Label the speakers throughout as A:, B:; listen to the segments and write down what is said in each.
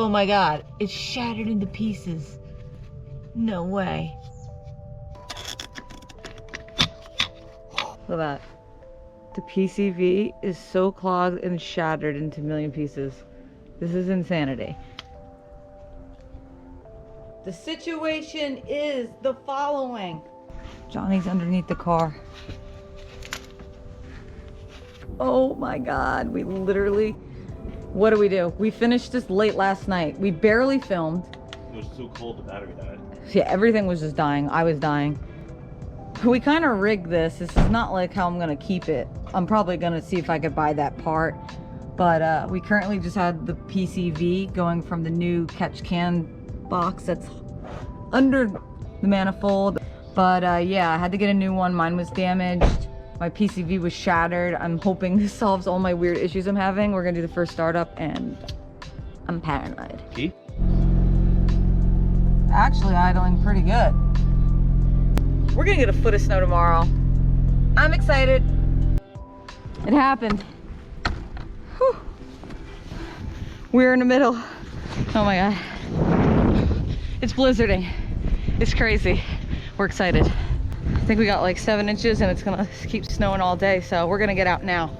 A: Oh my God, it's shattered into pieces. No way. Look at that. The PCV is so clogged and shattered into a million pieces. This is insanity. The situation is the following. Johnny's underneath the car. Oh my God, we literally, what do? We finished this late last night. We barely filmed.
B: It was so cold, the battery died.
A: Yeah, everything was just dying. I was dying. We kind of rigged this. This is not like how I'm gonna keep it. I'm probably gonna see if I could buy that part. But we currently just had the PCV going from the new catch can box that's under the manifold. But yeah, I had to get a new one. Mine was damaged. My PCV was shattered. I'm hoping this solves all my weird issues I'm having. We're gonna do the first startup and I'm paranoid.
B: Key?
A: Actually idling pretty good. We're gonna get a foot of snow tomorrow. I'm excited. It happened. Whew. We're in the middle. Oh my God. It's blizzarding. It's crazy. We're excited. I think we got like 7 inches and it's gonna keep snowing all day. So we're gonna get out now.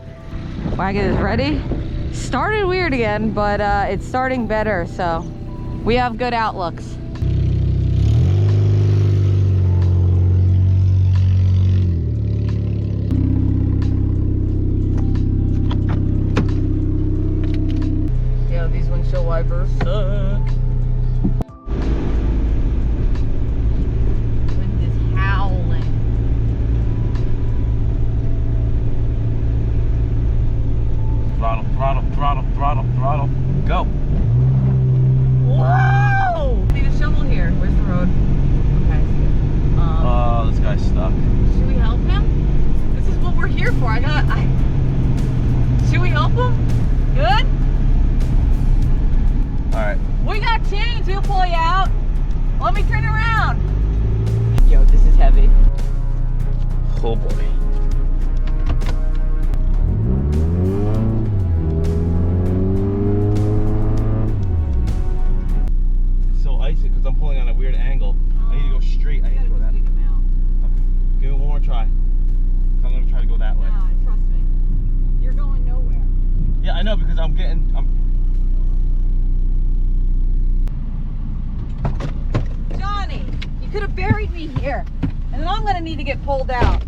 A: Wagon is ready. Started weird again, but it's starting better. So we have good outlooks. These windshield wipers suck. Wind is howling.
B: Throttle, throttle, throttle, throttle, throttle. Go.
A: Whoa! Need a shovel here. Where's the road? Okay, I see it.
B: Oh, this guy's stuck.
A: Should we help him? This is what we're here for. Should we help him? Good?
B: Alright.
A: We got chains, we'll pull you out. Let me turn around. Yo, this is heavy.
B: Oh boy. It's so icy because I'm pulling on a weird angle. I need to go straight. I need to go that way. Okay. Give me one more try. I'm going to try to go that way.
A: Nah, trust me. You're going nowhere.
B: Yeah, I know because I'm
A: Johnny, you could have buried me here, and then I'm gonna need to get pulled out.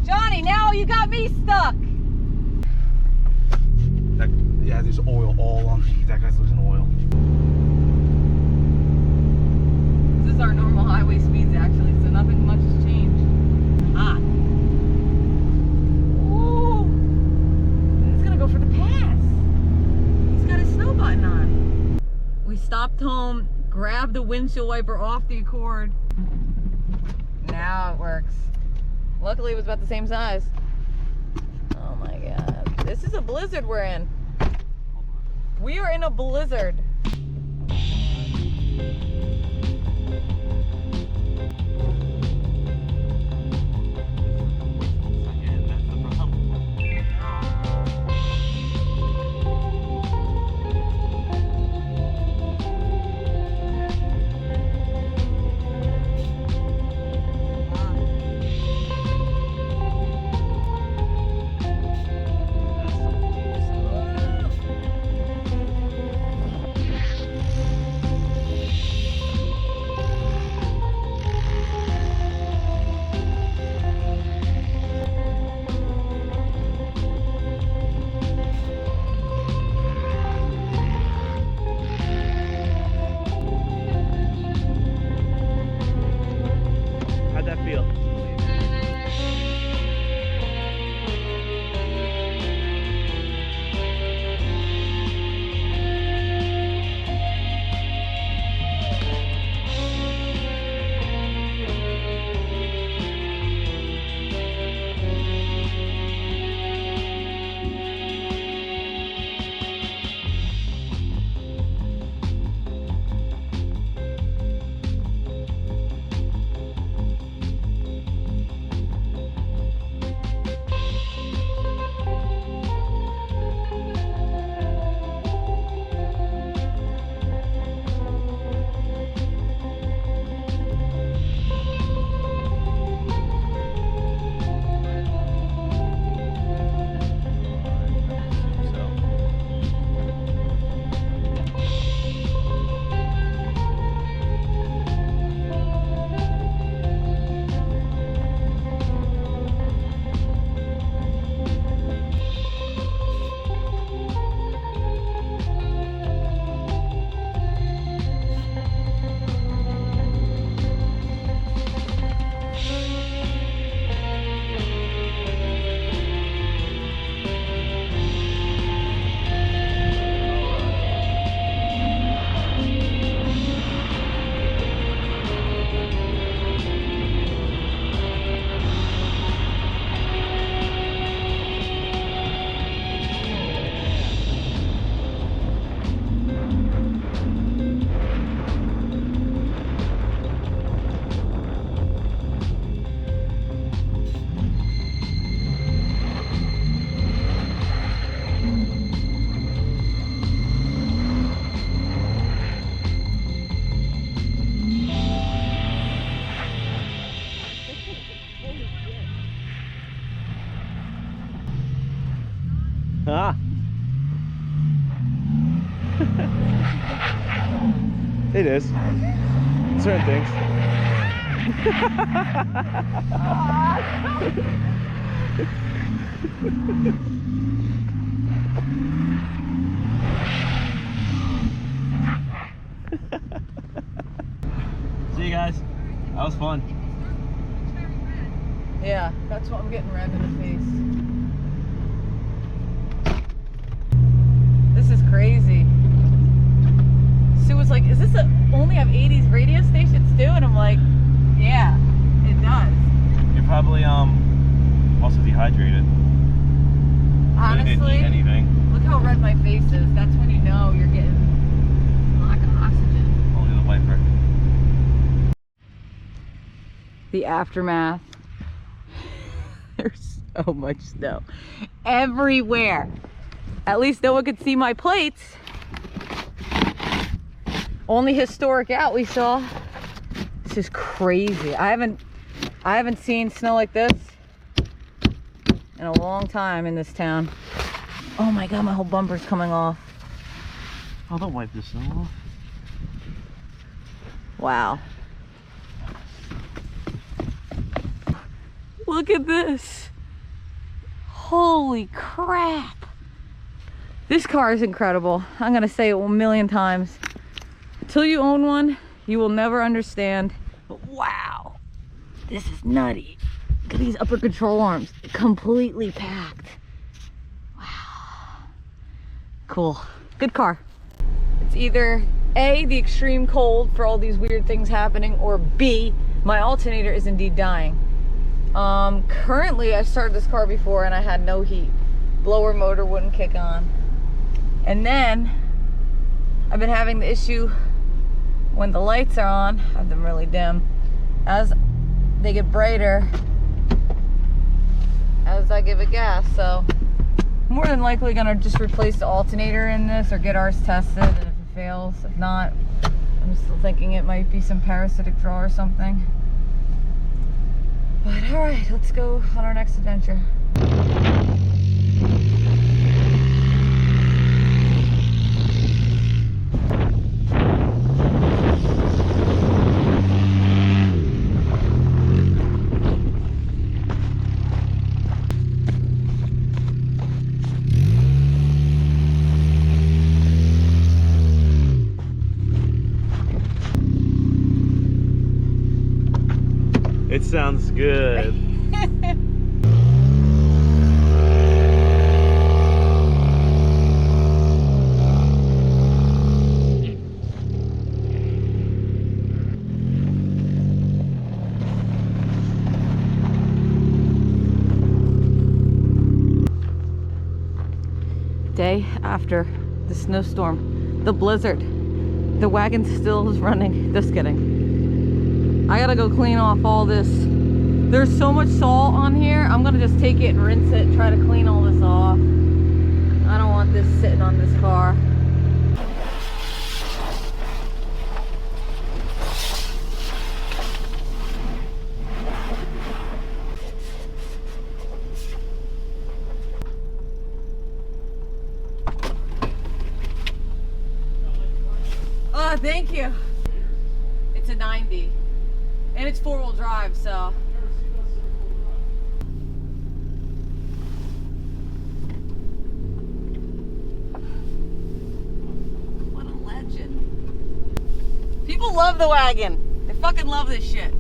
A: Johnny, now you got me stuck.
B: Yeah, there's oil all on me. That guy's losing oil.
A: This is our normal highway speeds actually, so nothing much has changed. Ah. Ooh. It's gonna go for the pass. He's got his snow button on. We stopped home, grabbed the windshield wiper off the Accord. Now it works. Luckily it was about the same size. Oh my God. This is a blizzard we're in. We are in a blizzard.
B: It is. Certain things. See you guys. That was fun.
A: Yeah, that's what I'm getting red in the face. This is crazy. Sue was like, "Is this only have 80s radio stations too?" And I'm like, "Yeah, it does."
B: You're probably also dehydrated.
A: Honestly,
B: didn't eat anything.
A: Look how red my face is. That's when you know you're getting lack of oxygen.
B: Only the wiper.
A: The aftermath. There's so much snow everywhere. At least no one could see my plates. Only historic out we saw. This is crazy. I haven't seen snow like this in a long time in this town. Oh my god, my whole bumper's coming off.
B: Oh, don't wipe the snow off.
A: Wow. Look at this. Holy crap. This car is incredible. I'm gonna say it 1,000,000 times. Until you own one, you will never understand. But wow, this is nutty. Look at these upper control arms, completely packed. Wow. Cool. Good car. It's either A, the extreme cold for all these weird things happening, or B, my alternator is indeed dying. Currently I started this car before and I had no heat. Blower motor wouldn't kick on. And then I've been having the issue when the lights are on, I have them really dim. As they get brighter, as I give it gas. So more than likely gonna just replace the alternator in this or get ours tested, and if it fails, if not, I'm still thinking it might be some parasitic draw or something. But all right, let's go on our next adventure.
B: It sounds good.
A: Day after the snowstorm, the blizzard, the wagon still is running. Just kidding. I gotta go clean off all this. There's so much salt on here. I'm gonna just take it and rinse it, try to clean all this off. I don't want this sitting on this car. Oh, thank you. It's a 90. And it's 4-wheel drive, so. What a legend. People love the wagon. They fucking love this shit.